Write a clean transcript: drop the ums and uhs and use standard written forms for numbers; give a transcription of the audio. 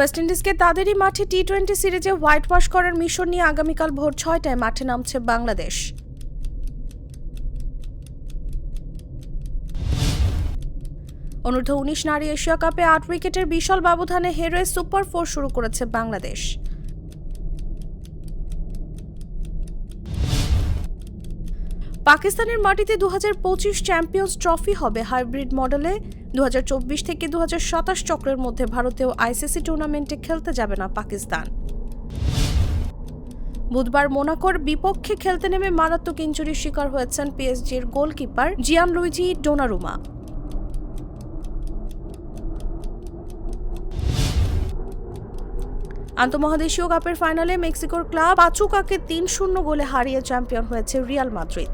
West ইন্ডিজকে তাদেরই মাঠে টি-20 সিরিজে হোয়াইট ওয়াশ করার মিশন নিয়ে আগামীকাল ভোর 6টায় মাঠে নামছে বাংলাদেশ। অনূর্ধ্ব-19 নারী এশিয়া কাপে 8 উইকেটের বিশাল ব্যবধানে হেরে সুপার 4 শুরু করেছে বাংলাদেশ। পাকিস্তানের মাটিতে 2025 চ্যাম্পিয়ন্স ট্রফি হবে হাইব্রিড মডেলে। 2024 থেকে 2027 চক্রের মধ্যে ভারতেও আইসিসি টুর্নামেন্টে খেলতে যাবে না পাকিস্তান। বুধবার মোনাকোর বিপক্ষে খেলতে নেমে মারাত্মক ইনজুরির শিকার হয়েছেন পিএসজির গোলকিপার জিয়ানলুইজি ডোনারুমা। আন্তঃমহাদেশীয় কাপের ফাইনালে মেক্সিকোর ক্লাব পাচুকাকে 3-0 গোলে হারিয়ে চ্যাম্পিয়ন হয়েছে রিয়াল মাদ্রিদ।